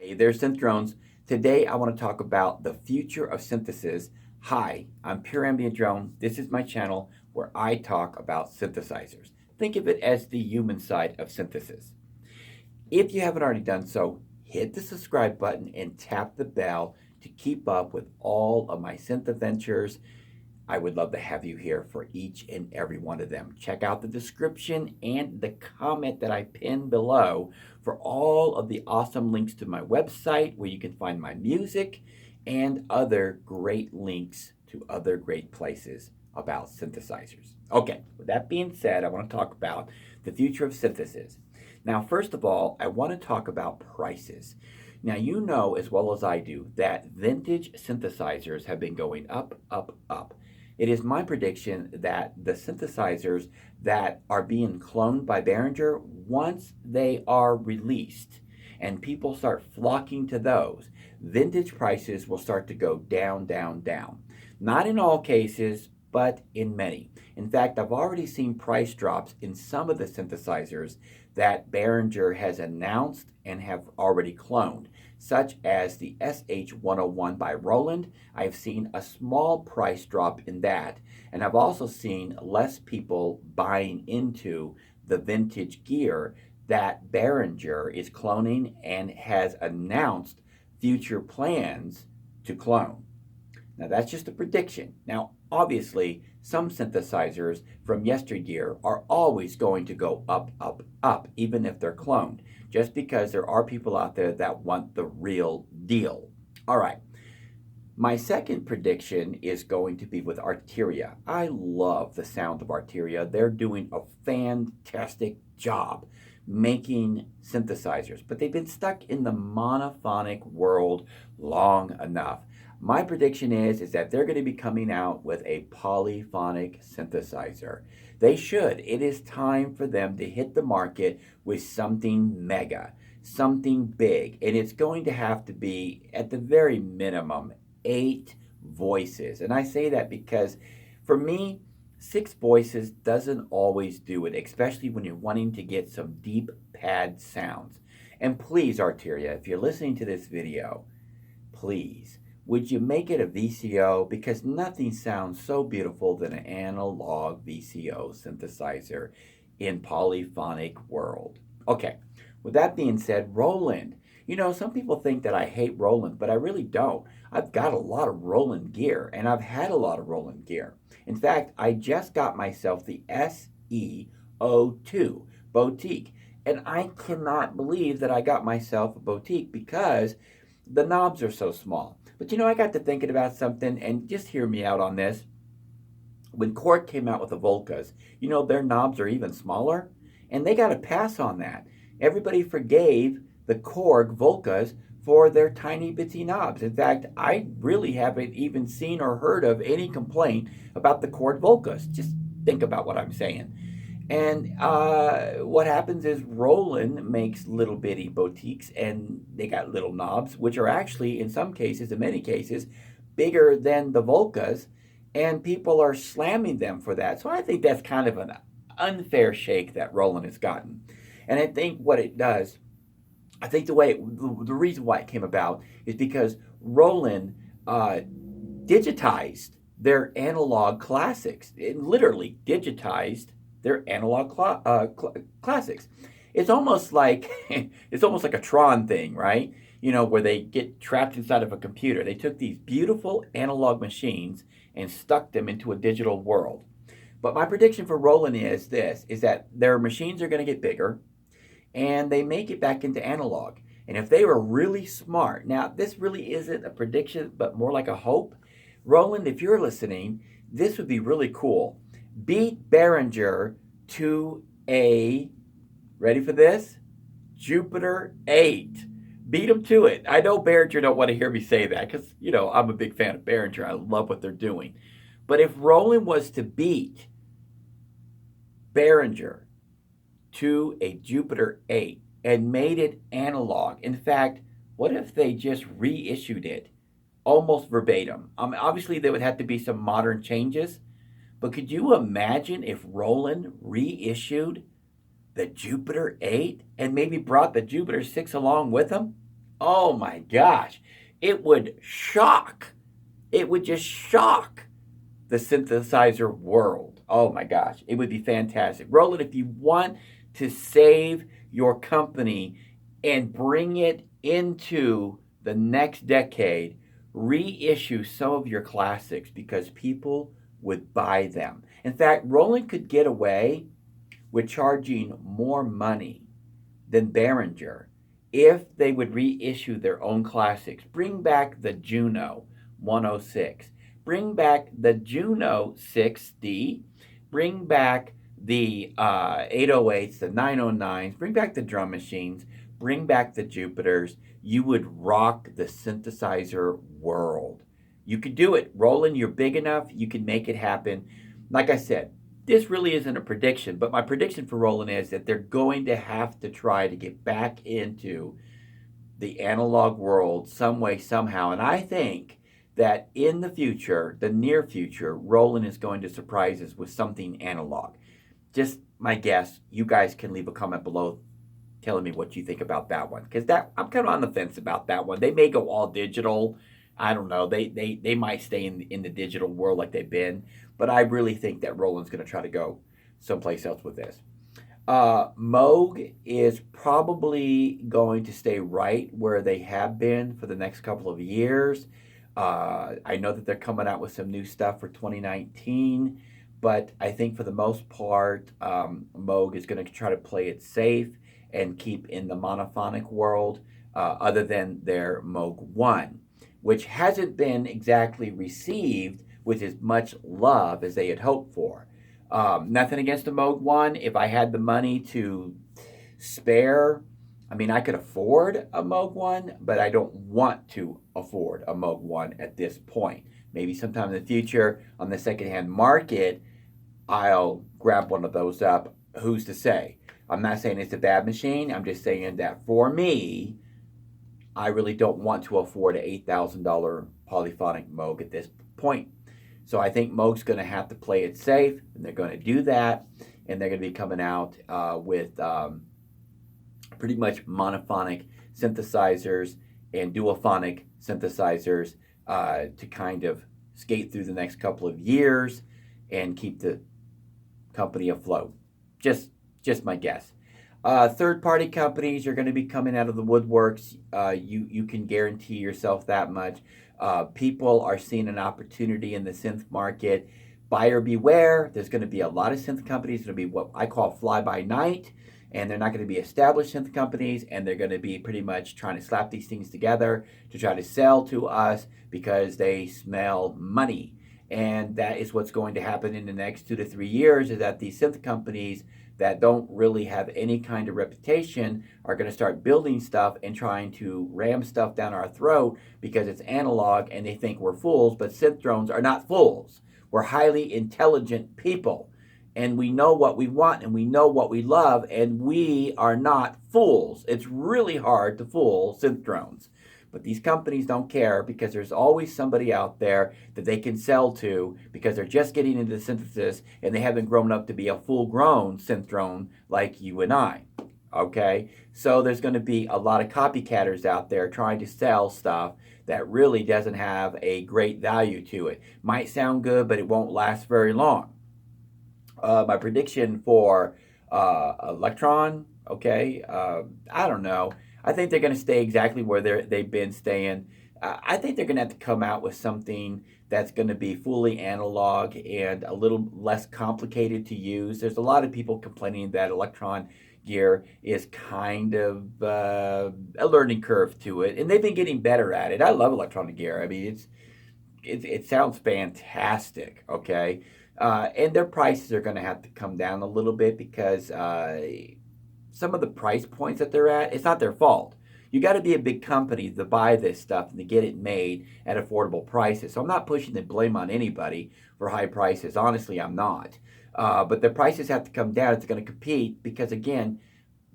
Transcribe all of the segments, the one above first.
Hey there, Synth Drones. Today I want to talk about the future of synthesis. Hi, I'm Pure Ambient Drone. This is my channel where I talk about synthesizers. Think of it as the human side of synthesis. If you haven't already done so, hit the subscribe button and tap the bell to keep up with all of my synth adventures. I would love to have you here for each and every one of them. Check out the description and the comment that I pinned below for all of the awesome links to my website where you can find my music and other great links to other great places about synthesizers. Okay, with that being said, I want to talk about the future of synthesis. Now, first of all, I want to talk about prices. Now, you know as well as I do that vintage synthesizers have been going up, up, up. It is my prediction that the synthesizers that are being cloned by Behringer, once they are released and people start flocking to those, vintage prices will start to go down, down, down. Not in all cases, but in many. In fact, I've already seen price drops in some of the synthesizers that Behringer has announced and have already cloned, such as the SH101 by Roland. I've seen a small price drop in that, and I've also seen less people buying into the vintage gear that Behringer is cloning and has announced future plans to clone. Now, that's just a prediction. Now, obviously, some synthesizers from yesteryear are always going to go up, up, up, even if they're cloned, just because there are people out there that want the real deal. All right. My second prediction is going to be with Arteria. I love the sound of Arteria. They're doing a fantastic job making synthesizers, but they've been stuck in the monophonic world long enough. My prediction is that they're going to be coming out with a polyphonic synthesizer. They should. It is time for them to hit the market with something mega, something big. And it's going to have to be, at the very minimum, 8 voices. And I say that because, for me, 6 voices doesn't always do it, especially when you're wanting to get some deep pad sounds. And please, Arteria, if you're listening to this video, please, would you make it a VCO? Because nothing sounds so beautiful than an analog VCO synthesizer in polyphonic world. Okay, with that being said, Roland. You know, some people think that I hate Roland, but I really don't. I've got a lot of Roland gear, and I've had a lot of Roland gear. In fact, I just got myself the SY22 Boutique, and I cannot believe that I got myself a Boutique because the knobs are so small. But you know, I got to thinking about something, and just hear me out on this. When Korg came out with the Volcas, you know, their knobs are even smaller, and they got a pass on that. Everybody forgave the Korg Volcas for their tiny bitsy knobs. In fact, I really haven't even seen or heard of any complaint about the Korg Volcas. Just think about what I'm saying. And what happens is Roland makes little bitty boutiques, and they got little knobs, which are actually, in some cases, in many cases, bigger than the Volcas, and people are slamming them for that. So I think that's kind of an unfair shake that Roland has gotten. And I think what it does, I think the reason why it came about is because Roland digitized their analog classics. It literally digitized their analog classics. It's almost like a Tron thing, right? You know, where they get trapped inside of a computer. They took these beautiful analog machines and stuck them into a digital world. But my prediction for Roland is that their machines are going to get bigger, and they make it back into analog. And if they were really smart, now this really isn't a prediction, but more like a hope. Roland, if you're listening, this would be really cool. Beat Behringer to a, ready for this? Jupiter 8. Beat them to it. I know Behringer don't want to hear me say that because, you know, I'm a big fan of Behringer. I love what they're doing. But if Roland was to beat Behringer to a Jupiter 8 and made it analog, in fact, what if they just reissued it almost verbatim? Obviously, there would have to be some modern changes, but could you imagine if Roland reissued the Jupiter 8 and maybe brought the Jupiter 6 along with them? Oh my gosh. It would shock. It would just shock the synthesizer world. Oh my gosh. It would be fantastic. Roland, if you want to save your company and bring it into the next decade, reissue some of your classics because people would buy them. In fact, Roland could get away with charging more money than Behringer if they would reissue their own classics. Bring back the Juno 106. Bring back the Juno 6D. Bring back the 808s, the 909s. Bring back the drum machines. Bring back the Jupiters. You would rock the synthesizer world. You could do it. Roland, you're big enough. You can make it happen. Like I said, this really isn't a prediction, but my prediction for Roland is that they're going to have to try to get back into the analog world some way, somehow. And I think that in the future, the near future, Roland is going to surprise us with something analog. Just my guess. You guys can leave a comment below telling me what you think about that one, because that I'm kind of on the fence about that one. They may go all digital. I don't know. They might stay in the digital world like they've been, but I really think that Roland's going to try to go someplace else with this. Moog is probably going to stay right where they have been for the next couple of years. I know that they're coming out with some new stuff for 2019, but I think for the most part, Moog is going to try to play it safe and keep in the monophonic world, other than their Moog 1, which hasn't been exactly received with as much love as they had hoped for. Nothing against the Moog 1. If I had the money to spare, I mean, I could afford a Moog 1, but I don't want to afford a Moog 1 at this point. Maybe sometime in the future on the secondhand market, I'll grab one of those up. Who's to say? I'm not saying it's a bad machine. I'm just saying that for me, I really don't want to afford an $8,000 polyphonic Moog at this point. So I think Moog's going to have to play it safe, and they're going to do that, and they're going to be coming out with pretty much monophonic synthesizers and duophonic synthesizers to kind of skate through the next couple of years and keep the company afloat. Just my guess. Third-party companies are going to be coming out of the woodworks. You can guarantee yourself that much. People are seeing an opportunity in the synth market. Buyer beware. There's going to be a lot of synth companies. It's going to be what I call fly-by-night, and they're not going to be established synth companies, and they're going to be pretty much trying to slap these things together to try to sell to us because they smell money. And that is what's going to happen in the next 2 to 3 years, is that these synth companies that don't really have any kind of reputation are going to start building stuff and trying to ram stuff down our throat because it's analog and they think we're fools, but synth drones are not fools. We're highly intelligent people, and we know what we want and we know what we love, and we are not fools. It's really hard to fool synth drones. But these companies don't care because there's always somebody out there that they can sell to because they're just getting into synthesis and they haven't grown up to be a full-grown synth drone like you and I. Okay? So there's going to be a lot of copycatters out there trying to sell stuff that really doesn't have a great value to it. Might sound good, but it won't last very long. My prediction for Electron, okay, I don't know. I think they're going to stay exactly where they've been staying. I think they're going to have to come out with something that's going to be fully analog and a little less complicated to use. There's a lot of people complaining that Electron gear is kind of a learning curve to it, and they've been getting better at it. I love electronic gear. I mean, it sounds fantastic, okay? And their prices are going to have to come down a little bit because some of the price points that they're at, it's not their fault. You got to be a big company to buy this stuff and to get it made at affordable prices. So I'm not pushing the blame on anybody for high prices. Honestly, I'm not. But the prices have to come down. It's going to compete because, again,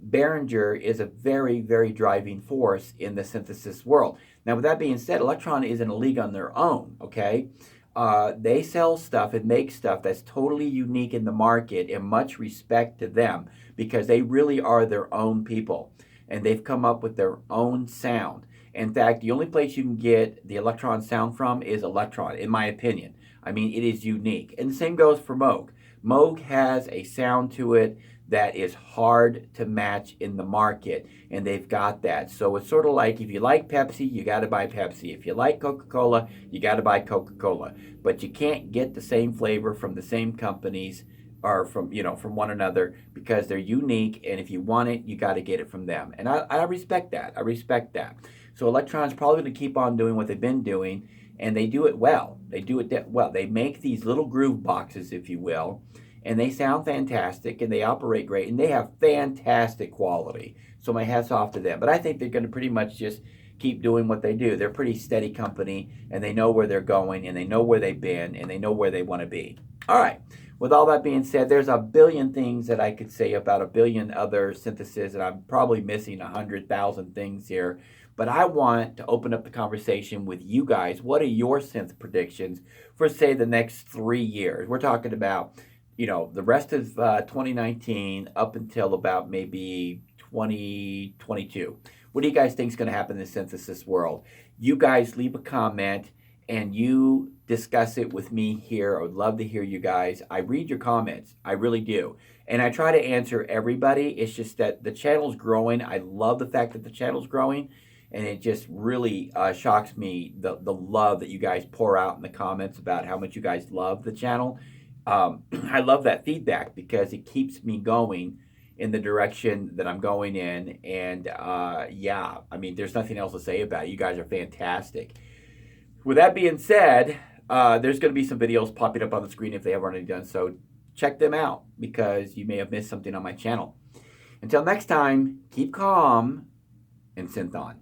Behringer is a very, very driving force in the synthesis world. Now, with that being said, Electron is in a league on their own, okay? They sell stuff and make stuff that's totally unique in the market, and much respect to them because they really are their own people and they've come up with their own sound. In fact, the only place you can get the Electron sound from is Electron, in my opinion. I mean, it is unique. And the same goes for Moog. Moog has a sound to it that is hard to match in the market, and they've got that. So it's sort of like, if you like Pepsi, you got to buy Pepsi. If you like Coca-Cola, you got to buy Coca-Cola. But you can't get the same flavor from the same companies or from one another, because they're unique, and if you want it, you got to get it from them. And I respect that. I respect that. So Electron's probably going to keep on doing what they've been doing, and they do it well. They do it well. They make these little groove boxes, if you will, and they sound fantastic, and they operate great, and they have fantastic quality. So my hat's off to them. But I think they're going to pretty much just keep doing what they do. They're a pretty steady company, and they know where they're going, and they know where they've been, and they know where they want to be. All right. With all that being said, there's a billion things that I could say about a billion other syntheses, and I'm probably missing 100,000 things here. But I want to open up the conversation with you guys. What are your synth predictions for, say, the next 3 years? We're talking about, the rest of 2019 up until about maybe 2022. What do you guys think is going to happen in the synthesis world? You guys leave a comment and you discuss it with me here. I would love to hear you guys. I read your comments. I really do. And I try to answer everybody. It's just that the channel's growing. I love the fact that the channel's growing. And it just really shocks me, the love that you guys pour out in the comments about how much you guys love the channel. I love that feedback, because it keeps me going in the direction that I'm going in. And yeah, I mean, there's nothing else to say about it. You guys are fantastic. With that being said, there's going to be some videos popping up on the screen if they haven't already done so. Check them out, because you may have missed something on my channel. Until next time, keep calm and synth on.